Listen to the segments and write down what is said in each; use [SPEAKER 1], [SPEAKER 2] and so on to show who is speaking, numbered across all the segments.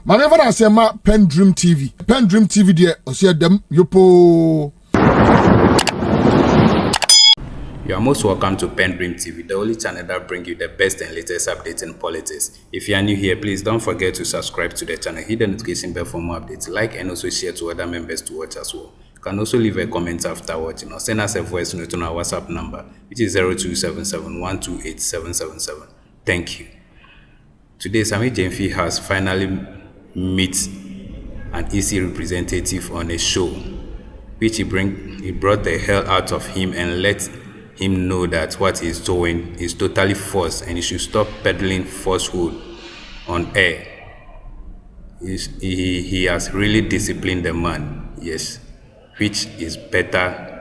[SPEAKER 1] Manever I say ma PENDREAM TV. PENDREAM TV there, osia dem yopo.
[SPEAKER 2] You are most welcome to PENDREAM TV, the only channel that brings you the best and latest updates in politics. If you are new here, please don't forget to subscribe to the channel, hit the notification bell for more updates, like and also share to other members to watch as well. You can also leave a comment after watching or send us a voice note on our WhatsApp number, which is 0277-128-777. Thank you. Today, Gyamfi has finally met an EC representative on a show, which he brought the hell out of him and let him know that what he's doing is totally false and he should stop peddling falsehood on air. He has really disciplined the man, yes, which is better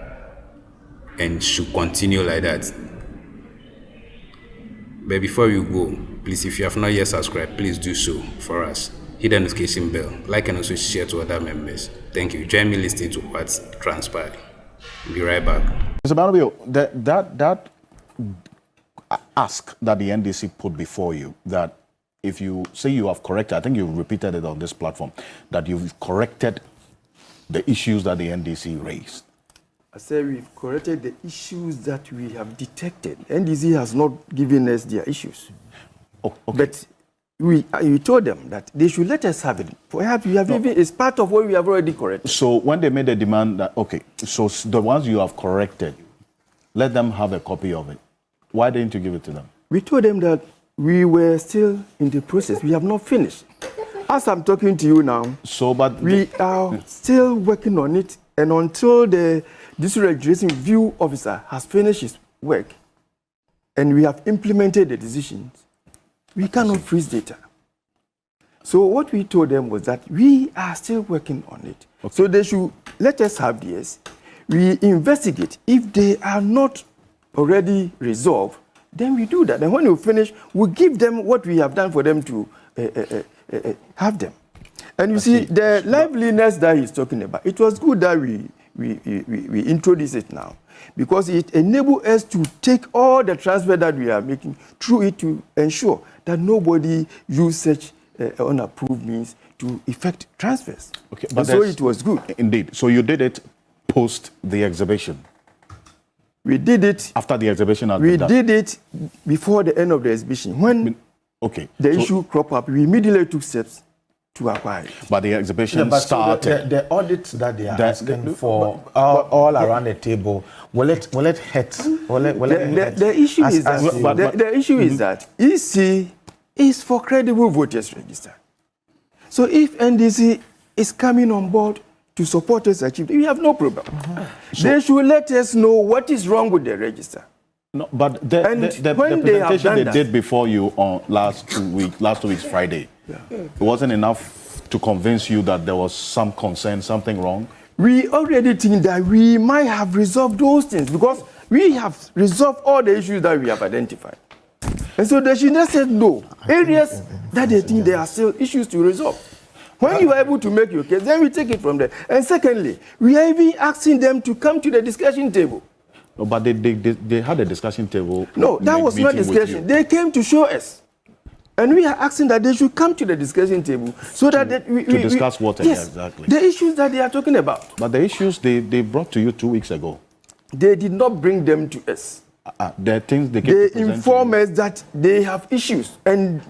[SPEAKER 2] and should continue like that. But before you go, please, if you have not yet subscribed, please do so for us. Hit the notification bell, like and also share to other members. Thank you. Join me listening to what's transpired. Be right back.
[SPEAKER 3] Mr. Banobio, that ask that the NDC put before you, that if you say you have corrected, I think you've repeated it on this platform, that you've corrected the issues that the NDC raised.
[SPEAKER 4] I said we've corrected the issues that we have detected. NDC has not given us their issues.
[SPEAKER 3] Oh, okay.
[SPEAKER 4] But we told them that they should let us have it. Perhaps we have even, it's part of what we have already corrected.
[SPEAKER 3] So when they made the demand that, okay, so the ones you have corrected, let them have a copy of it. Why didn't you give it to them?
[SPEAKER 4] We told them that we were still in the process. We have not finished. As I'm talking to you now,
[SPEAKER 3] but
[SPEAKER 4] we are still working on it. And until the district registration review officer has finished his work and we have implemented the decisions, we cannot freeze data. So what we told them was that we are still working on it. Okay. So they should let us have this. We investigate. If they are not already resolved, then we do that. And when we finish, we give them what we have done for them to have them. And you see, the liveliness that he's talking about, it was good that we introduce it now, because it enables us to take all the transfer that we are making through it to ensure that nobody use such unapproved means to effect transfers. Okay, but so it was good.
[SPEAKER 3] Indeed. So you did it post the exhibition?
[SPEAKER 4] We did it
[SPEAKER 3] after the exhibition.
[SPEAKER 4] We did it before the end of the exhibition. When the issue cropped up, we immediately took steps to acquire it.
[SPEAKER 3] But the exhibition started.
[SPEAKER 5] So the audits that they are asking for all around the table, will it hit?
[SPEAKER 4] The issue is that the issue is that EC is for credible voters register. So if NDC is coming on board to support us achieve, we have no problem. They should let us know what is wrong with the register.
[SPEAKER 3] No, but the presentation they did before you on last two weeks Friday, it wasn't enough to convince you that there was some concern, something wrong?
[SPEAKER 4] We already think that we might have resolved those things because we have resolved all the issues that we have identified. And so they should not say no. Areas that they think there are still issues to resolve. When you are able to make your case, then we take it from there. And secondly, we are even asking them to come to the discussion table.
[SPEAKER 3] No, but they had a discussion table.
[SPEAKER 4] No, that was not discussion. They came to show us. And we are asking that they should come to the discussion table so that we
[SPEAKER 3] discuss what exactly?
[SPEAKER 4] The issues that they are talking about.
[SPEAKER 3] But the issues they brought to you 2 weeks ago.
[SPEAKER 4] They did not bring them to us.
[SPEAKER 3] The things they
[SPEAKER 4] inform us that they have issues and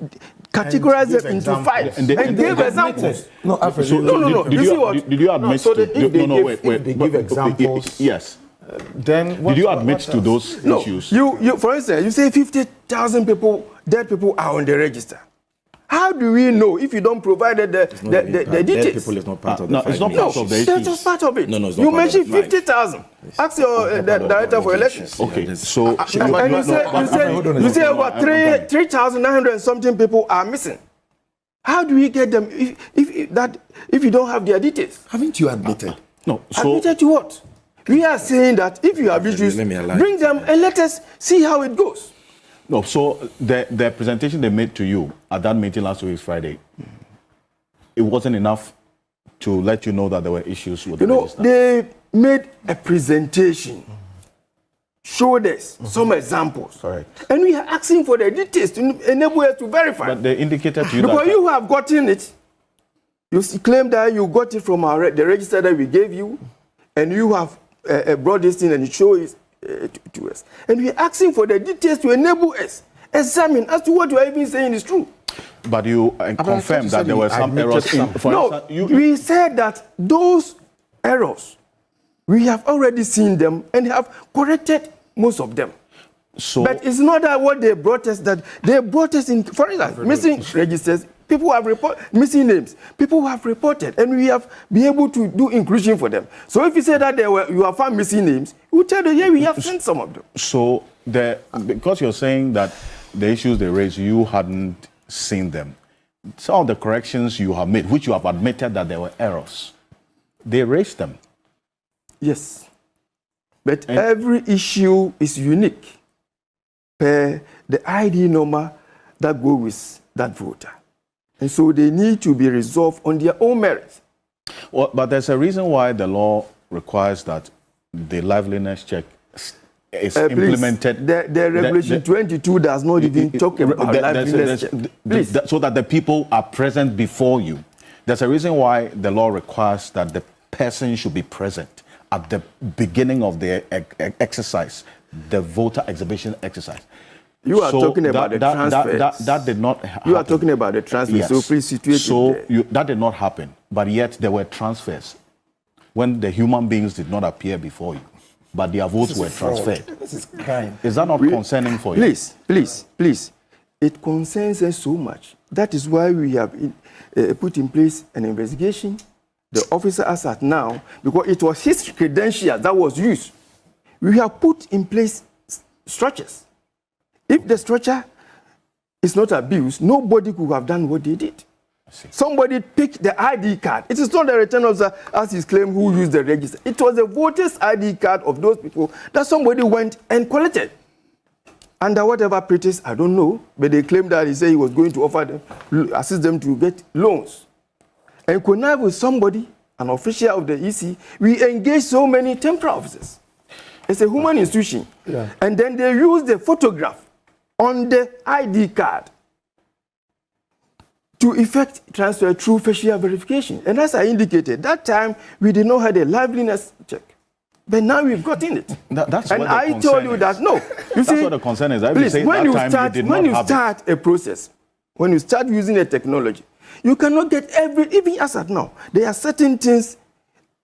[SPEAKER 4] categorize them into 5 and give examples.
[SPEAKER 5] No.
[SPEAKER 3] Did you admit
[SPEAKER 5] if they give examples?
[SPEAKER 3] Yes.
[SPEAKER 5] Then
[SPEAKER 3] did you admit to those issues?
[SPEAKER 4] You, for instance, you say 50,000 dead people are on the register. How do we know if you don't provide the details?
[SPEAKER 5] Dead people is not part of the
[SPEAKER 3] it's not part of the issues.
[SPEAKER 4] That's just part of it.
[SPEAKER 5] No, it's
[SPEAKER 4] you mentioned 50,000. Ask your director for elections.
[SPEAKER 3] Okay, so
[SPEAKER 4] and you say about 3,900 and something people are missing. How do we get them if you don't have their details?
[SPEAKER 5] Haven't you admitted?
[SPEAKER 3] No.
[SPEAKER 4] Admitted to what? We are saying that if you have issues, bring them and let us see how it goes.
[SPEAKER 3] No, so the presentation they made to you at that meeting last week, Friday, it wasn't enough to let you know that there were issues with the register.
[SPEAKER 4] They made a presentation, showed us some examples.
[SPEAKER 5] Correct.
[SPEAKER 4] And we are asking for the details to enable us to verify.
[SPEAKER 3] But they indicated to you
[SPEAKER 4] because you have gotten it, You claim that you got it from the register that we gave you, and you have brought this in and show it to us. And we're asking for the details to enable us examine as to what you are even saying is true.
[SPEAKER 3] But you confirmed that there were some errors.
[SPEAKER 4] We said that those errors, we have already seen them and have corrected most of them. So, but it's not that what they brought us, that they brought us in, for instance, missing registers. People have reported missing names. People have reported, and we have been able to do inclusion for them. So if you say that you have found missing names, we tell them, yeah, we have sent some of them.
[SPEAKER 3] So because you're saying that the issues they raised, you hadn't seen them. Some of the corrections you have made, which you have admitted that there were errors, they raised them.
[SPEAKER 4] Yes, but every issue is unique per the ID number that goes with that voter. And so they need to be resolved on their own merit.
[SPEAKER 3] Well, but there's a reason why the law requires that the liveliness check is implemented.
[SPEAKER 4] The Regulation 22 does not even talk about liveliness check. Please.
[SPEAKER 3] So that the people are present before you. There's a reason why the law requires that the person should be present at the beginning of the exercise, the voter exhibition exercise.
[SPEAKER 4] You are talking about the transfers.
[SPEAKER 3] That did not happen.
[SPEAKER 4] You are talking about the transfers.
[SPEAKER 3] Yes.
[SPEAKER 4] So please situate it.
[SPEAKER 3] That did not happen. But yet there were transfers when the human beings did not appear before you. But their votes were transferred.
[SPEAKER 5] This is crime.
[SPEAKER 3] Is that not concerning for you?
[SPEAKER 4] Please. It concerns us so much. That is why we have put in place an investigation. The officer as at now, because it was his credential that was used, we have put in place structures. If the structure is not abused, nobody could have done what they did. Somebody picked the ID card. It is not the return officer, as is claimed, who used the register. It was the voter's ID card of those people that somebody went and collected. Under whatever pretext, I don't know, but they claimed that he said he was going to offer them, assist them to get loans. And connive with somebody, an official of the EC, we engage so many temporary officers. It's a human institution. Yeah. And then they use the photograph on the ID card to effect transfer through facial verification. And as I indicated, that time we did not have a liveliness check. But now we've gotten it.
[SPEAKER 3] That's
[SPEAKER 4] and I told you that, no. You see,
[SPEAKER 3] what the concern is.
[SPEAKER 4] Please, when you start a process, when you start using a technology, you cannot get even as at now. There are certain things,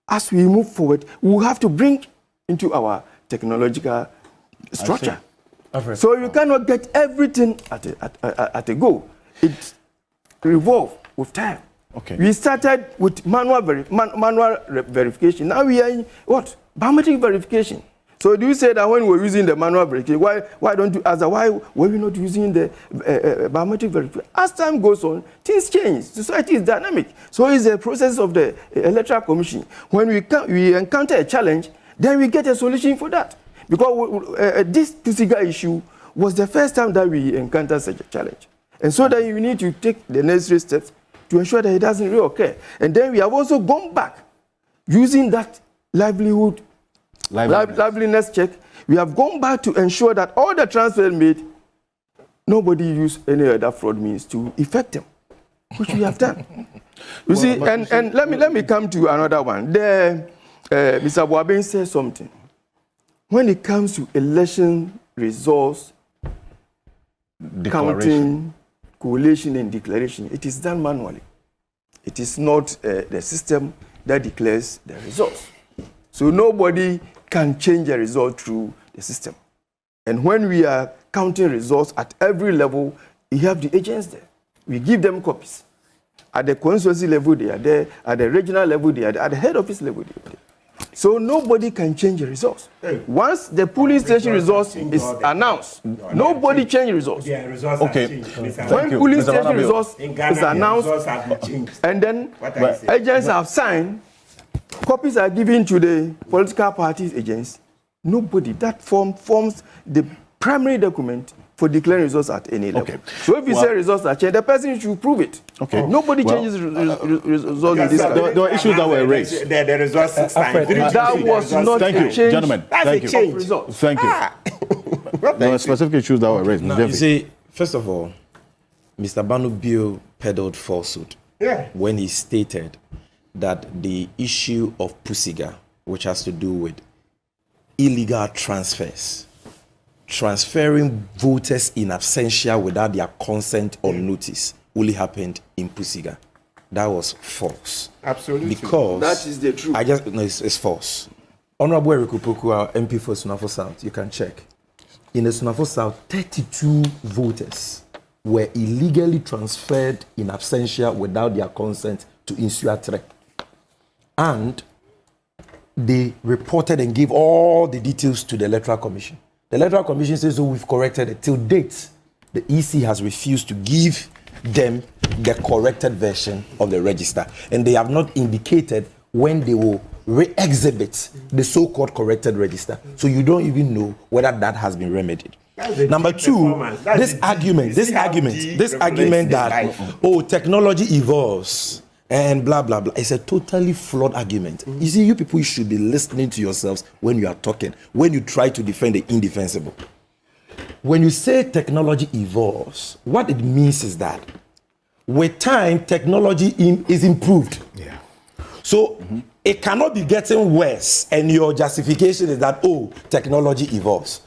[SPEAKER 4] as we move forward, we will have to bring into our technological structure. So you cannot get everything at a go. It revolves with time.
[SPEAKER 3] Okay.
[SPEAKER 4] We started with manual verification. Now we are in what? Biometric verification. So do you say that when we're using the manual verification, why don't you ask why were we not using the biometric verification? As time goes on, things change. Society is dynamic. So it's a process of the Electoral Commission. When we encounter a challenge, then we get a solution for that. Because this physical issue was the first time that we encountered such a challenge. And so that you need to take the necessary steps to ensure that it doesn't reoccur. And then we have also gone back using that liveliness check. We have gone back to ensure that all the transfers made, nobody used any other fraud means to effect them, which we have done. You see, and let me come to another one. Mr. Boabeng said something. When it comes to election results, counting, collation, and declaration, it is done manually. It is not the system that declares the results. So nobody can change the result through the system. And when we are counting results at every level, we have the agents there. We give them copies. At the constituency level, they are there. At the regional level, they are there. At the head office level, they are there. So nobody can change the results. Once the polling station results is announced, nobody change results.
[SPEAKER 5] Yeah, results
[SPEAKER 3] okay.
[SPEAKER 4] When polling station results is announced, and then agents have signed, copies are given to the political parties agents. Nobody. That forms the primary document for declaring results at any level. Okay. So if you say results are changed, the person should prove it. Okay. Nobody changes results in this country.
[SPEAKER 3] There were issues that were raised.
[SPEAKER 5] The results 6 times.
[SPEAKER 4] That was not a change.
[SPEAKER 3] Gentlemen, thank you.
[SPEAKER 4] Thank
[SPEAKER 3] you. There were specific issues that were raised.
[SPEAKER 6] Now, you see, first of all, Mr. Banu Bio peddled falsehood. when he stated that the issue of Pusiga, which has to do with illegal transfers, transferring voters in absentia without their consent or notice, only happened in Pusiga. That was false.
[SPEAKER 5] Absolutely.
[SPEAKER 6] Because
[SPEAKER 4] That is the truth.
[SPEAKER 6] it's false. Honorable Eric Opoku, our MP for Sunafo South, you can check. In the Sunafo South, 32 voters were illegally transferred in absentia without their consent to Insuatre. And they reported and gave all the details to the Electoral Commission. The Electoral Commission says, we've corrected it. Till date, the EC has refused to give them the corrected version of the register. And they have not indicated when they will re-exhibit the so-called corrected register. So you don't even know whether that has been remedied. Number two, this argument that, technology evolves and blah, blah, blah, it's a totally flawed argument. You see, you people should be listening to yourselves when you are talking, when you try to defend the indefensible. When you say technology evolves, what it means is that with time, technology is improved.
[SPEAKER 5] Yeah.
[SPEAKER 6] So it cannot be getting worse, and your justification is that, technology evolves.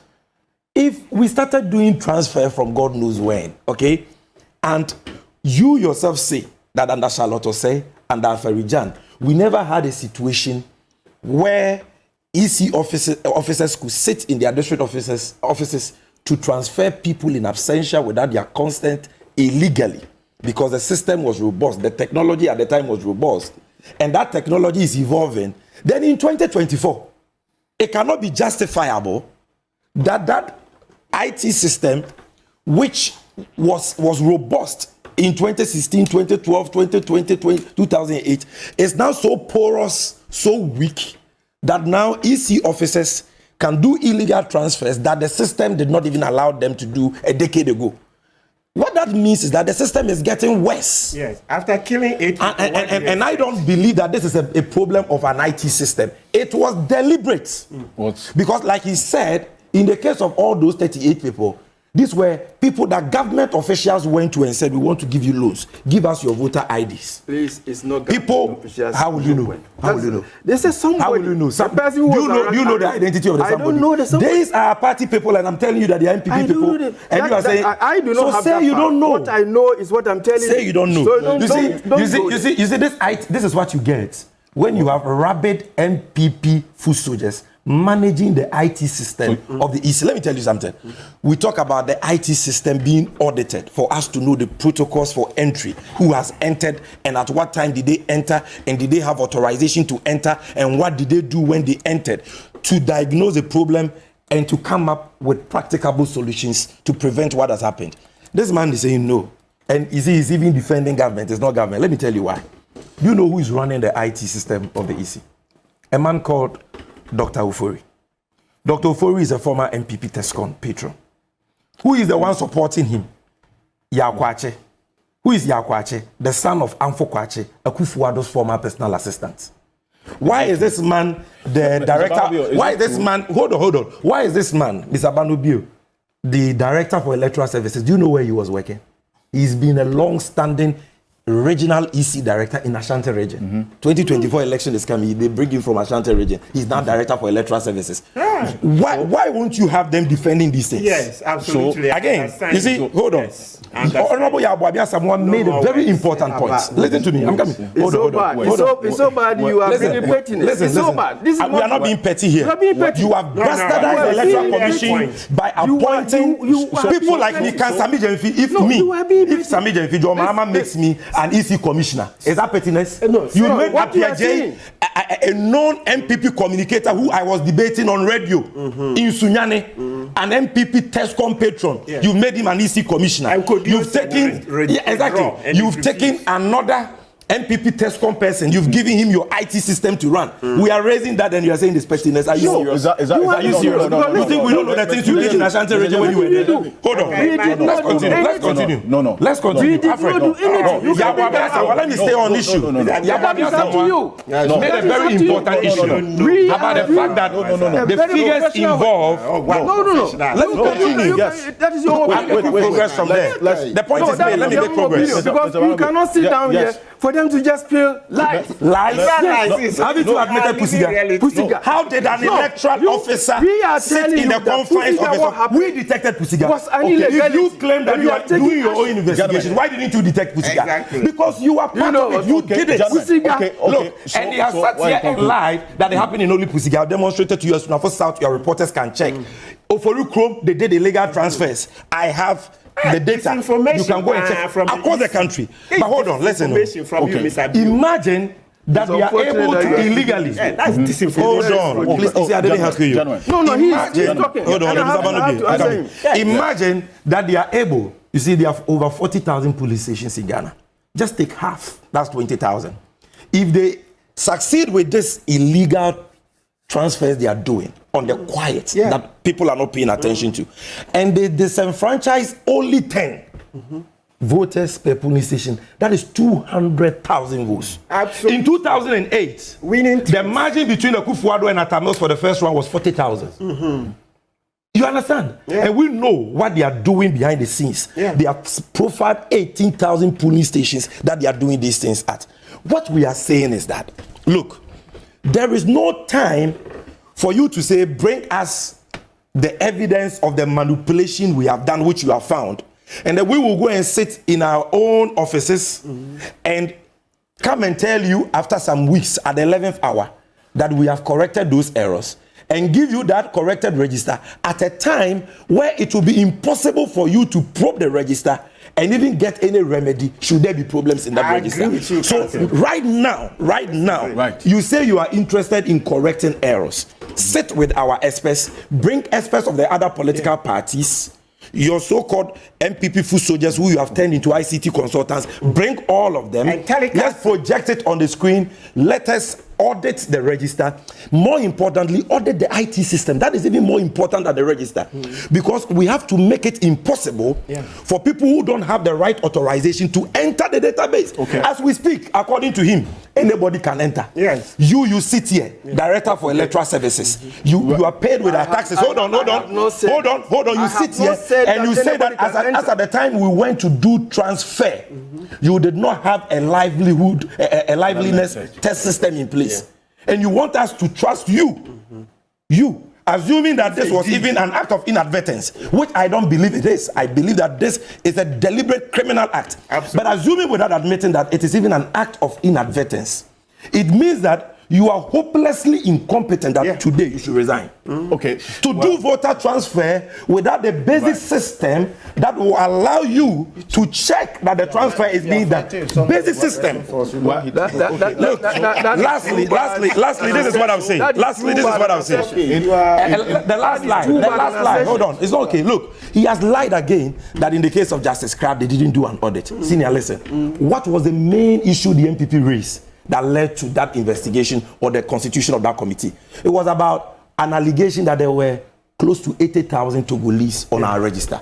[SPEAKER 6] If we started doing transfer from God knows when, okay, and you yourself say that under Charlotte Osei, under Aferijan, we never had a situation where EC officers could sit in their district offices to transfer people in absentia without their consent illegally, because the system was robust, the technology at the time was robust, and that technology is evolving. Then in 2024, it cannot be justifiable that IT system, which was robust in 2016, 2012, 2020, 2008, is now so porous, so weak, that now EC officers can do illegal transfers that the system did not even allow them to do a decade ago. What that means is that the system is getting worse.
[SPEAKER 5] Yes, after killing 8 people.
[SPEAKER 6] And I don't believe that this is a problem of an IT system. It was deliberate.
[SPEAKER 3] What?
[SPEAKER 6] Because like he said, in the case of all those 38 people, these were people that government officials went to and said, we want to give you loans. Give us your voter IDs.
[SPEAKER 4] Please, it's not
[SPEAKER 6] People,
[SPEAKER 4] officials.
[SPEAKER 6] how will you know? How will you know?
[SPEAKER 4] They say somebody.
[SPEAKER 6] How will you know?
[SPEAKER 4] The person who
[SPEAKER 6] Do you know the identity of the somebody?
[SPEAKER 4] I don't know the somebody.
[SPEAKER 6] These are party people, and I'm telling you that they are MPP people. And you are saying,
[SPEAKER 4] I do not
[SPEAKER 6] so
[SPEAKER 4] have
[SPEAKER 6] say
[SPEAKER 4] that
[SPEAKER 6] you
[SPEAKER 4] power.
[SPEAKER 6] don't know.
[SPEAKER 4] What I know is what I'm telling you.
[SPEAKER 6] Say you don't know.
[SPEAKER 4] So
[SPEAKER 6] You see, this is what you get when you have rabid MPP foot soldiers managing the IT system of the EC. Let me tell you something. We talk about the IT system being audited for us to know the protocols for entry, who has entered and at what time did they enter, and did they have authorization to enter, and what did they do when they entered, to diagnose the problem and to come up with practicable solutions to prevent what has happened. This man is saying no. And he's even defending government. It's not government. Let me tell you why. Do you know who is running the IT system of the EC? A man called Dr. Ofori. Dr. Ofori is a former MPP Tescon patron. Who is the one supporting him? Yakwache. Who is Yakwache? The son of Amfo Kwache, Akufo-Addo's former personal assistant. Why is this man the director? Why is this man? Hold on. Why is this man, Mr. Banubio, the director for electoral services? Do you know where he was working? He's been a long-standing regional EC director in Ashanti region. 2024 election is coming. They bring him from Ashanti region. He's now director for electoral services. Why won't you have them defending these things?
[SPEAKER 5] Yes, absolutely.
[SPEAKER 6] So, again, you see, hold on.
[SPEAKER 5] Yes.
[SPEAKER 6] Honorable Yabuabia, someone made a very important point. Listen to me. I'm coming.
[SPEAKER 4] It's so bad. It's so bad. You are really petty. It's so bad. This is
[SPEAKER 6] we are not being petty here.
[SPEAKER 4] You are being petty.
[SPEAKER 6] You have bastardized the electoral commission by appointing people like me. Can Sami Gyamfi, if Sami Gyamfi Mahama makes me an EC commissioner, is that pettiness?
[SPEAKER 4] No.
[SPEAKER 6] You made Appiah a known MPP communicator who I was debating on radio in Sunyane, an MPP Tescom patron. Yeah. You made him an EC commissioner. You've taken You've taken another MPP Tescom person. You've given him your IT system to run. We are raising that, and you are saying this pettiness. Are you serious? Are you serious? You think we don't know the things you did in Ashanti region when you were there? Hold on. Let's continue.
[SPEAKER 3] No.
[SPEAKER 6] Let's continue.
[SPEAKER 4] We did not do anything.
[SPEAKER 6] Let me stay on issue. Yabuabia made a very important issue about the fact that the figures involved.
[SPEAKER 4] No.
[SPEAKER 6] Let's continue.
[SPEAKER 4] That is your
[SPEAKER 6] progress from there. The point is made. Let me make progress.
[SPEAKER 4] Because you cannot sit down here for them to just spill lies.
[SPEAKER 6] Haven't you admitted Pusiga? How did an electoral officer sit in the confines of we detected Pusiga. If you claim that you are doing your own investigation, why didn't you detect Pusiga?
[SPEAKER 2] Exactly.
[SPEAKER 6] Because you are part of it. You did it. Look, and he has sat here and lied that it happened in only Pusiga. I've demonstrated to you as soon as South, your reporters can check. Oforu Chrome, they did illegal transfers. I have the data. You can go and check across the country. But hold on, listen. Imagine that they are able to illegally.
[SPEAKER 2] That's disinformation.
[SPEAKER 6] Hold on. Please, I didn't have to you.
[SPEAKER 4] No, he's talking.
[SPEAKER 6] Hold on. Imagine that they are able. You see, they have over 40,000 police stations in Ghana. Just take half. That's 20,000. If they succeed with this illegal transfers they are doing on the quiet that people are not paying attention to, and they disenfranchise only 10 voters per polling station, that is 200,000 votes. Absolutely. In 2008, the margin between Akufo-Addo and Atamils for the first round was 40,000. You understand? And we know what they are doing behind the scenes. They have profiled 18,000 polling stations that they are doing these things at. What we are saying is that, look, there is no time for you to say, bring us the evidence of the manipulation we have done, which you have found, and then we will go and sit in our own offices and come and tell you after some weeks at the 11th hour that we have corrected those errors and give you that corrected register at a time where it will be impossible for you to probe the register and even get any remedy should there be problems in that register. So right now, you say you are interested in correcting errors. Sit with our experts, bring experts of the other political parties, your so-called MPP foot soldiers who you have turned into ICT consultants, bring all of them. Let's project it on the screen. Let us audit the register. More importantly, audit the IT system. That is even more important than the register. Because we have to make it impossible for people who don't have the right authorization to enter the database. As we speak, according to him, anybody can enter. You sit here, Director for Electoral Services. You are paid with our taxes. Hold on. You sit here and you say that as at the time we went to do transfer, you did not have a liveliness test system in place. And you want us to trust you. You, assuming that this was even an act of inadvertence, which I don't believe it is. I believe that this is a deliberate criminal act. Absolutely. But assuming without admitting that it is even an act of inadvertence, it means that you are hopelessly incompetent that today you should resign. To do voter transfer without the basic system that will allow you to check that the transfer is being done. Basic system. Lastly, this is what I'm saying. The last lie. Hold on. It's not okay. Look, he has lied again that in the case of Justice Crab, they didn't do an audit. Senior, listen. What was the main issue the MPP raised that led to that investigation or the constitution of that committee? It was about an allegation that there were close to 80,000 Togolese on our register.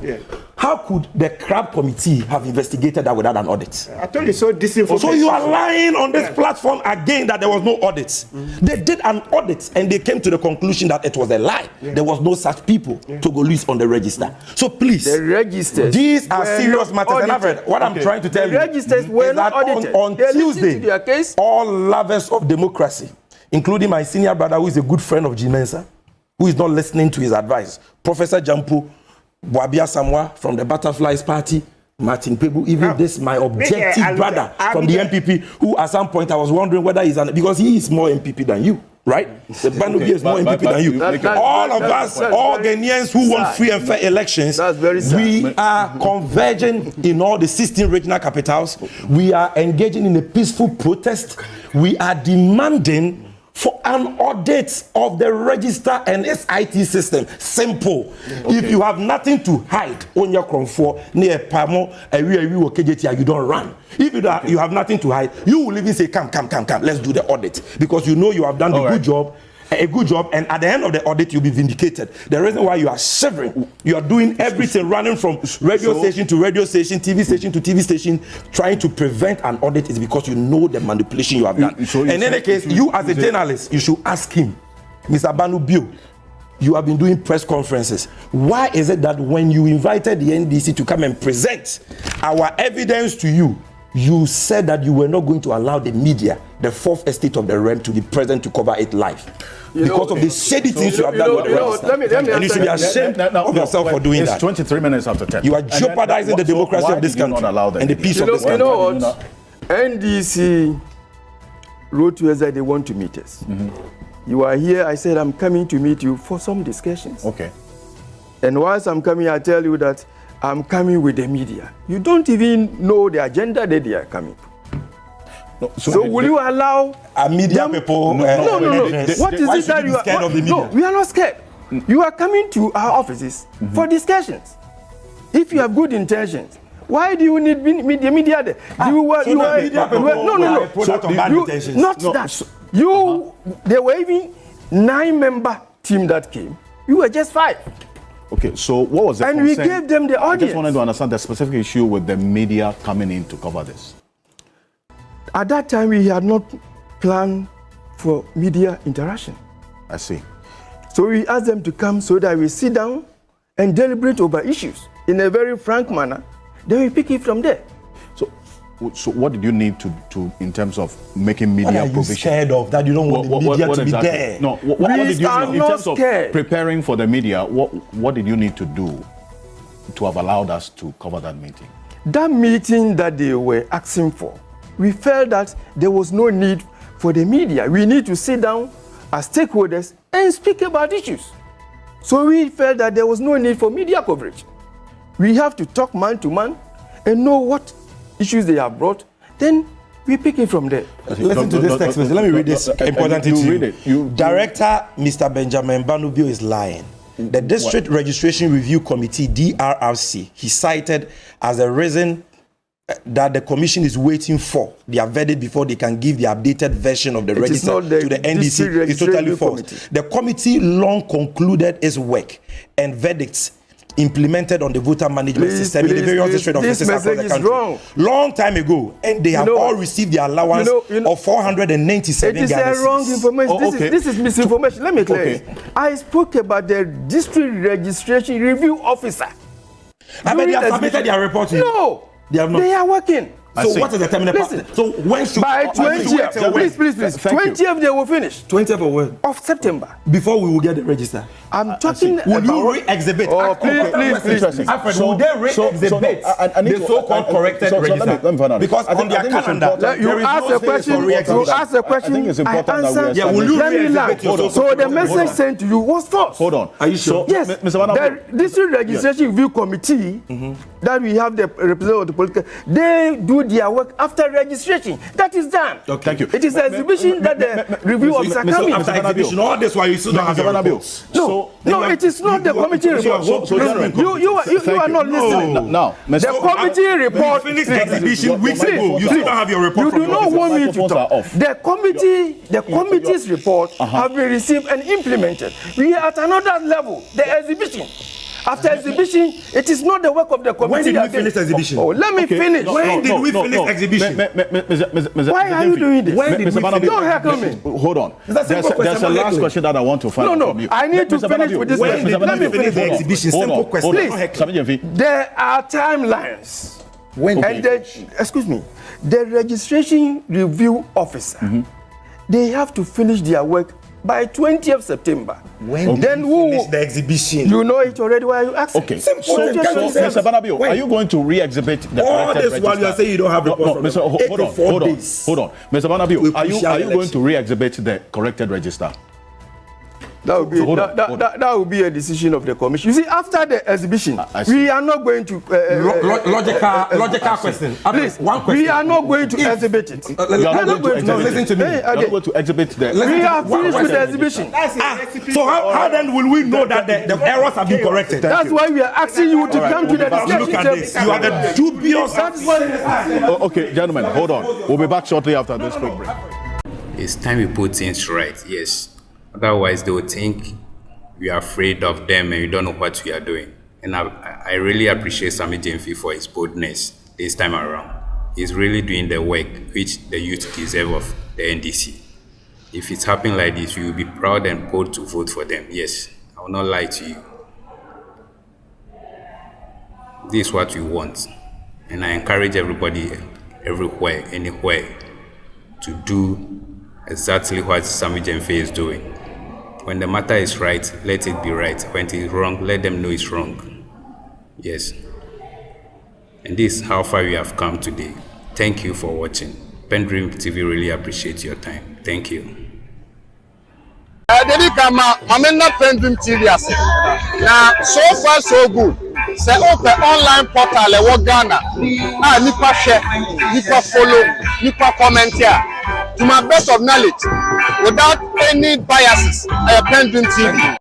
[SPEAKER 6] How could the CRAB committee have investigated that without an audit?
[SPEAKER 2] I told you so. Disinformation.
[SPEAKER 6] So you are lying on this platform again that there was no audit. They did an audit and they came to the conclusion that it was a lie. There was no such people, Togolese, on the register. So please,
[SPEAKER 4] the registers,
[SPEAKER 6] these are serious matters. And I've read what I'm trying to tell you
[SPEAKER 4] registers were
[SPEAKER 6] is that
[SPEAKER 4] not audited.
[SPEAKER 6] on Tuesday, all lovers of democracy, including my senior brother who is a good friend of G Mensa, who is not listening to his advice, Professor Gyamfi, Boabia Samwa from the Butterflies Party, Martin Pebu, even this my objective brother from the MPP, who at some point I was wondering whether he's because he is more MPP than you, right? The Banubi is more MPP than you. All of us, all Ghanaians who want free and fair elections, we are converging in all the 16 regional capitals. We are engaging in a peaceful protest. We are demanding for an audit of the register and its IT system. Simple. If you have nothing to hide on your comfort, near Pamo, you don't run. If you have nothing to hide, you will even say, come, let's do the audit. Because you know you have done a good job, and at the end of the audit, you'll be vindicated. The reason why you are shivering, you are doing everything, running from radio station to radio station, TV station to TV station, trying to prevent an audit is because you know the manipulation you have done. In any case, you as a journalist, you should ask him, Mr. Banu Bio, you have been doing press conferences. Why is it that when you invited the NDC to come and present our evidence to you, you said that you were not going to allow the media, the fourth estate of the realm, to be present to cover it live. Because of the shady things you have done with the register. And you should be ashamed of yourself for doing that.
[SPEAKER 3] It's 23 minutes after 10.
[SPEAKER 6] You are jeopardizing the democracy of this country and the peace of this country.
[SPEAKER 4] You know what? NDC wrote to us that they want to meet us. You are here, I said, I'm coming to meet you for some discussions.
[SPEAKER 3] Okay.
[SPEAKER 4] And whilst I'm coming, I tell you that I'm coming with the media. You don't even know the agenda that they are coming.
[SPEAKER 3] No,
[SPEAKER 4] so will you allow
[SPEAKER 6] media people?
[SPEAKER 4] No. What is it that you are
[SPEAKER 6] scared of the media?
[SPEAKER 4] No, we are not scared. You are coming to our offices for discussions. If you have good intentions, why do you need the media there? There were even 9-member team that came. You were just 5.
[SPEAKER 3] Okay, so what was the
[SPEAKER 4] concern? We gave them the audience.
[SPEAKER 3] I just wanted to understand the specific issue with the media coming in to cover this.
[SPEAKER 4] At that time, we had not planned for media interaction.
[SPEAKER 3] I see.
[SPEAKER 4] So we asked them to come so that we sit down and deliberate over issues in a very frank manner. Then we pick it from there.
[SPEAKER 3] So what did you need to in terms of making media provision?
[SPEAKER 6] What are you scared of? That you don't want the media to
[SPEAKER 3] exactly?
[SPEAKER 6] be there?
[SPEAKER 3] No, what did you need in terms of preparing for the media? What did you need to do to have allowed us to cover that meeting?
[SPEAKER 4] That meeting that they were asking for, we felt that there was no need for the media. We need to sit down as stakeholders and speak about issues. So we felt that there was no need for media coverage. We have to talk man to man and know what issues they have brought, then we pick it from there.
[SPEAKER 6] Listen to this text message. Let me read this important thing to you. Director Mr. Benjamin Banubio is lying. The District Registration Review Committee, DRRC, he cited as the reason that the commission is waiting for their verdict before they can give the updated version of the register to the NDC is totally false. The committee long concluded its work and verdicts implemented on the voter management system in the various district offices across the country. Long time ago, and they have all received the allowance of 497
[SPEAKER 4] It is a wrong information. This is misinformation. Let me clear it. I spoke about the district registration review officer.
[SPEAKER 6] I mean, they have submitted their report to you.
[SPEAKER 4] No,
[SPEAKER 6] they have not.
[SPEAKER 4] They are working.
[SPEAKER 6] So what is the terminal? So when should
[SPEAKER 4] by 20th, please, 20th they will finish.
[SPEAKER 6] 20th of when?
[SPEAKER 4] Of September.
[SPEAKER 6] Before we will get the register.
[SPEAKER 4] I'm talking
[SPEAKER 6] about. Will you re-exhibit?
[SPEAKER 4] Oh, please.
[SPEAKER 6] Alfred, will they re-exhibit the so-called corrected register? Because on their calendar,
[SPEAKER 4] you ask a question.
[SPEAKER 3] I think it's important
[SPEAKER 4] that we
[SPEAKER 6] will you re-exhibit?
[SPEAKER 4] So the message sent to you was false.
[SPEAKER 3] Hold on.
[SPEAKER 6] Are you sure?
[SPEAKER 4] Yes. The District Registration Review Committee that we have the representative of the political, they do their work after registration. That is done.
[SPEAKER 3] Okay. Thank you.
[SPEAKER 4] It is the exhibition that the review officer coming.
[SPEAKER 6] After exhibition, all this while you still don't have your reports.
[SPEAKER 4] No, it is not the committee report. You are not listening.
[SPEAKER 3] No,
[SPEAKER 4] the committee report.
[SPEAKER 6] We finished the exhibition weeks ago. You still don't have your report.
[SPEAKER 4] You do not want me to talk. The committee's report have been received and implemented. We are at another level. The exhibition. After exhibition, it is not the work of the committee.
[SPEAKER 6] When did we finish exhibition?
[SPEAKER 4] Oh, let me finish.
[SPEAKER 6] When did we finish exhibition?
[SPEAKER 4] Why are you doing this?
[SPEAKER 6] When did we finish?
[SPEAKER 4] Don't heckle me.
[SPEAKER 3] Hold on. There's a last question that I want to find out from you.
[SPEAKER 4] I need to finish with this question.
[SPEAKER 6] Let me finish the exhibition. Simple question.
[SPEAKER 4] Please. There are timelines. Excuse me. The registration review officer, they have to finish their work by 20th September.
[SPEAKER 6] When then who finish the exhibition?
[SPEAKER 4] You know it already. Why are you asking?
[SPEAKER 3] Okay. So Mr. Banabio, are you going to re-exhibit the
[SPEAKER 6] all this register? While you are saying you don't have reports from
[SPEAKER 3] Mr. Hold on. Mr. Banabio, are you going to re-exhibit the corrected register?
[SPEAKER 4] That will be a decision of the commission. You see, after the exhibition, we are not going to.
[SPEAKER 6] Logical question.
[SPEAKER 4] Please, one question. We are not going to exhibit it.
[SPEAKER 3] Listen to me. We are not going to exhibit the.
[SPEAKER 4] We are finished with the exhibition.
[SPEAKER 6] So how then will we know that the errors have been corrected?
[SPEAKER 4] That's why we are asking you to come to the discussion.
[SPEAKER 6] Look at this. You are the dubious.
[SPEAKER 4] That's what it is.
[SPEAKER 3] Okay, gentlemen, hold on. We'll be back shortly after this quick break.
[SPEAKER 2] It's time we put things right. Yes. Otherwise, they will think we are afraid of them and we don't know what we are doing. And I really appreciate Sammy Gyamfi for his boldness this time around. He's really doing the work which the youth deserve of the NDC. If it's happening like this, we will be proud and bold to vote for them. Yes, I will not lie to you. This is what we want. And I encourage everybody everywhere, anywhere, to do exactly what Sammy Gyamfi is doing. When the matter is right, let it be right. When it is wrong, let them know it's wrong. Yes. And this is how far we have come today. Thank you for watching. PENDREAM TV really appreciates your time. Thank you.
[SPEAKER 7] PENDREAM TV now, so far so good. Say open online portal e wo Ghana. Nipa share, nipa follow, nipa comment here. To my best of knowledge, without any biases, PENDREAM TV.